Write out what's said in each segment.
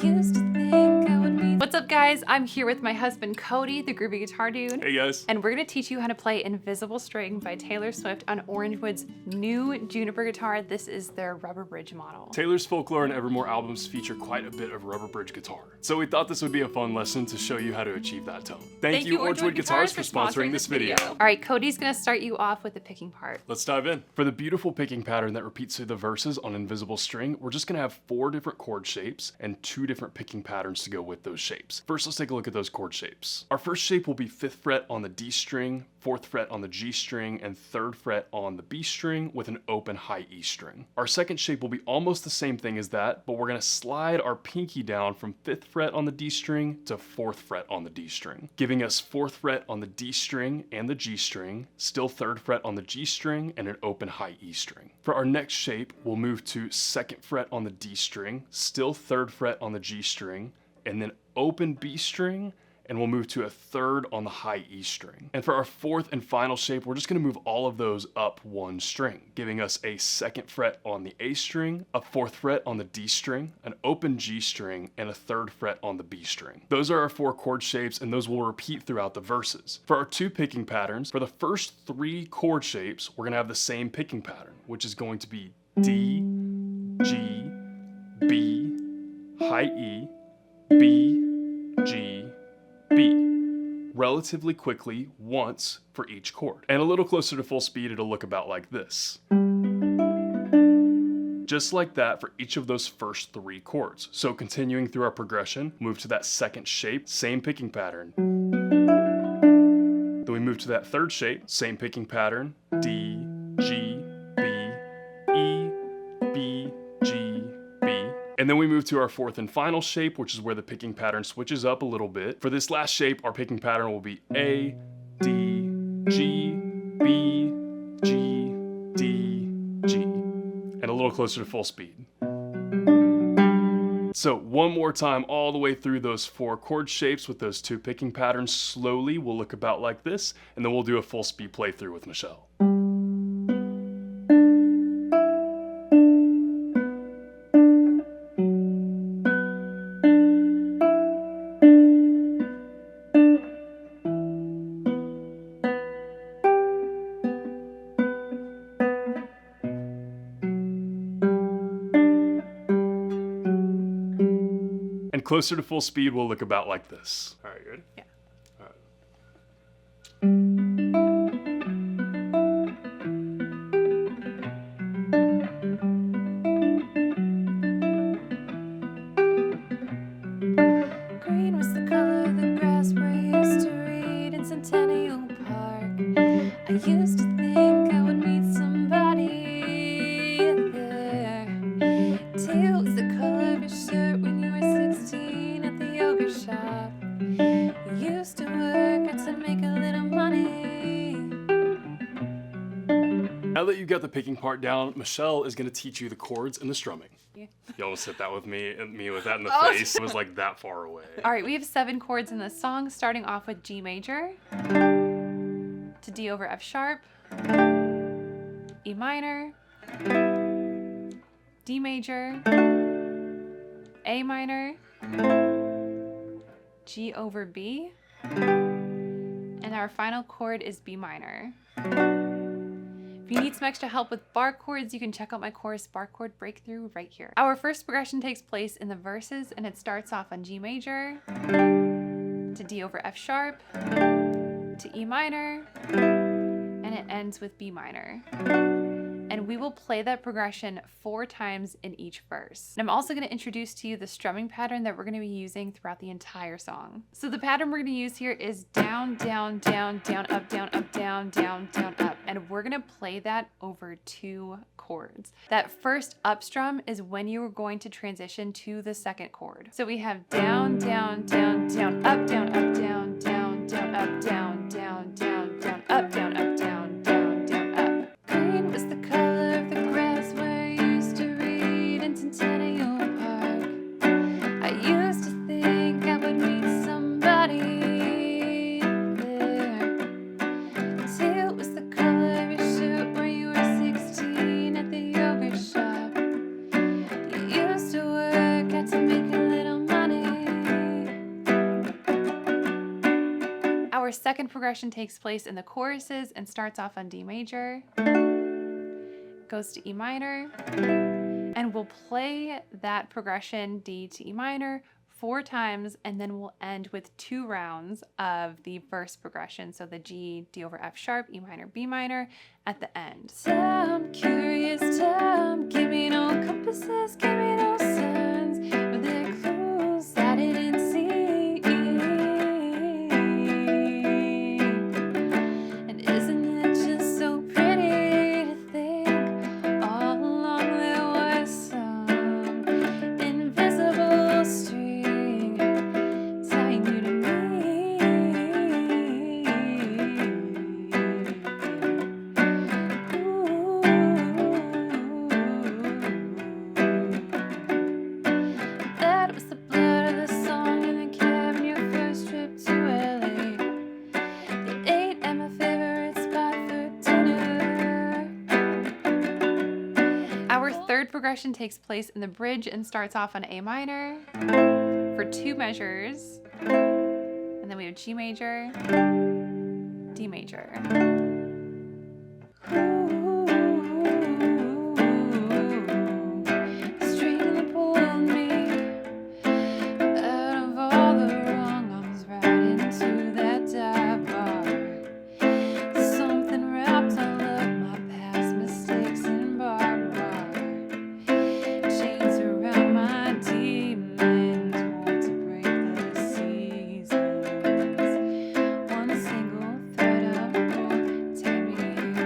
used to think I would meet. What's up, guys? I'm here with my husband Cody, the Groovy Guitar Dude. Hey guys. And we're gonna teach you how to play Invisible String by Taylor Swift on Orangewood's new Juniper guitar. This is their rubber bridge model. Taylor's Folklore and Evermore albums feature quite a bit of rubber bridge guitar. So we thought this would be a fun lesson to show you how to achieve that tone. Thank you Orangewood Guitars for sponsoring this video. All right, Cody's gonna start you off with the picking part. Let's dive in. For the beautiful picking pattern that repeats through the verses on Invisible String, we're just gonna have 4 different chord shapes and 2 different picking patterns to go with those shapes. First, let's take a look at those chord shapes. Our first shape will be 5th fret on the D string, 4th fret on the G string, and 3rd fret on the B string with an open high E string. Our second shape will be almost the same thing as that, but we're gonna slide our pinky down from 5th fret on the D string to 4th fret on the D string, giving us 4th fret on the D string and the G string, still 3rd fret on the G string, and an open high E string. For our next shape, we'll move to 2nd fret on the D string, still 3rd fret on the G string, and then open B string, and we'll move to a 3rd on the high E string. And for our 4th and final shape, we're just gonna move all of those up 1 string, giving us a 2nd fret on the A string, a 4th fret on the D string, an open G string, and a 3rd fret on the B string. Those are our 4 chord shapes, and those will repeat throughout the verses. For our 2 picking patterns, for the first 3 chord shapes, we're gonna have the same picking pattern, which is going to be D, G, B, high E, B, G, B, relatively quickly once for each chord. And a little closer to full speed, it'll look about like this. Just like that for each of those first 3 chords. So continuing through our progression, move to that second shape, same picking pattern. Then we move to that third shape, same picking pattern, D, G, B, E, B, G, B. And then we move to our 4th and final shape, which is where the picking pattern switches up a little bit. For this last shape, our picking pattern will be A, D, G, B, G, D, G. And a little closer to full speed. So one more time, all the way through those 4 chord shapes with those 2 picking patterns. Slowly, we'll look about like this, and then we'll do a full speed playthrough with Michelle. And closer to full speed, we'll look about like this. All right, you ready? Yeah. All right. Green was the color of the grass where I used to read in Centennial Park. I used to think I would meet somebody there. Teal was the color of your shirt when you were 16 at the yogurt shop. You used to work to make a little money. Now that you've got the picking part down, Michelle is going to teach you the chords and the strumming. Yeah. You almost hit that with me, and me with that in the Oh. face. It was like that far away. All right, we have 7 chords in this song, starting off with G major, to D over F sharp, E minor, D major, A minor, G over B, and our final chord is B minor. If you need some extra help with bar chords, you can check out my course, Bar Chord Breakthrough, right here. Our first progression takes place in the verses, and it starts off on G major, to D over F sharp, to E minor, and it ends with B minor. And we will play that progression 4 times in each verse. And I'm also going to introduce to you the strumming pattern that we're going to be using throughout the entire song. So the pattern we're going to use here is down, down, down, down, up, down, up, down, down, down, up. And we're going to play that over 2 chords. That first up strum is when you are going to transition to the second chord. So we have down, down, down, down, up, down, up, down, down, down, up, down, down, down, down, up, down, up, down, down, down, up. Green was the color of the grass where I used to read in Centennial Park. I used to think I would meet somebody there. Teal was the color of your shirt where you were 16 at the yogurt shop. You used to work out to make a little money. Our second progression takes place in the choruses and starts off on D major, goes to E minor, and we'll play that progression D to E minor 4 times, and then we'll end with 2 rounds of the first progression. So the G, D over F sharp, E minor, B minor at the end. Time, curious time, give me no compasses, give me no signs, but they're clues I didn't see. And isn't it just so pretty to think all along there was some invisible string tying you to me. That was the blood of the song in the cab on your first trip to LA. The 8 at my favorite spot for dinner. Our third progression takes place in the bridge and starts off on A minor for 2 measures. And then we have G major, D major. String that pulled me out of all the wrong arms right into that dive bar. Something wrapped all of my past mistakes in barbed wire. Chains around my demons, want to break the seasons. One single thread of hope, take me to you.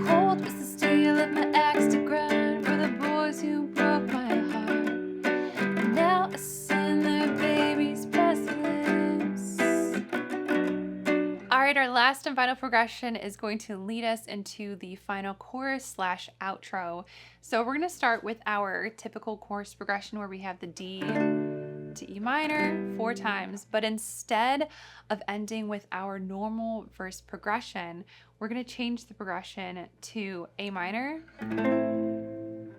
Cold was the steel of my axe to grind for the boys who broke my heart. And now I send their babies past the lips. All right, our last and final progression is going to lead us into the final chorus / outro. So we're going to start with our typical chorus progression where we have the D to E minor 4 times, but instead of ending with our normal verse progression, we're going to change the progression to A minor,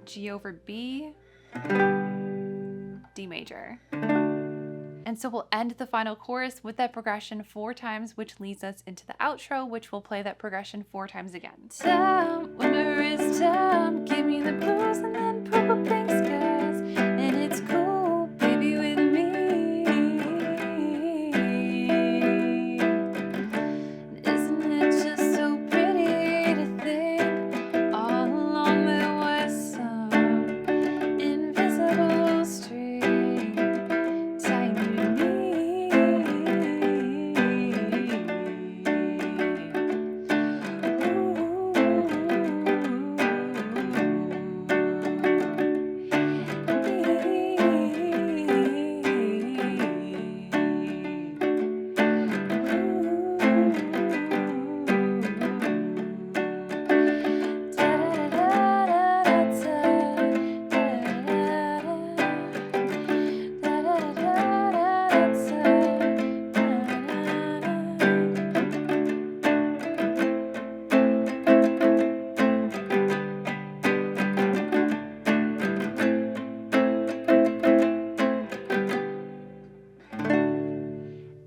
G over B, D major. And so we'll end the final chorus with that progression 4 times, which leads us into the outro, which will play that progression 4 times again. Time, wonder is time, give me the blues and then purple pink skies, and it's cool, baby, with me. And isn't it just so pretty to think all along there was some invisible string tying you to me.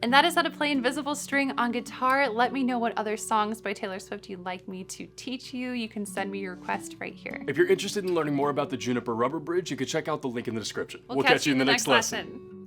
And that is how to play invisible string on guitar. Let me know what other songs by Taylor Swift you'd like me to teach you. You can send me your request right here. If you're interested in learning more about the Juniper rubber bridge, you can check out the link in the description. We'll catch you in the next lesson.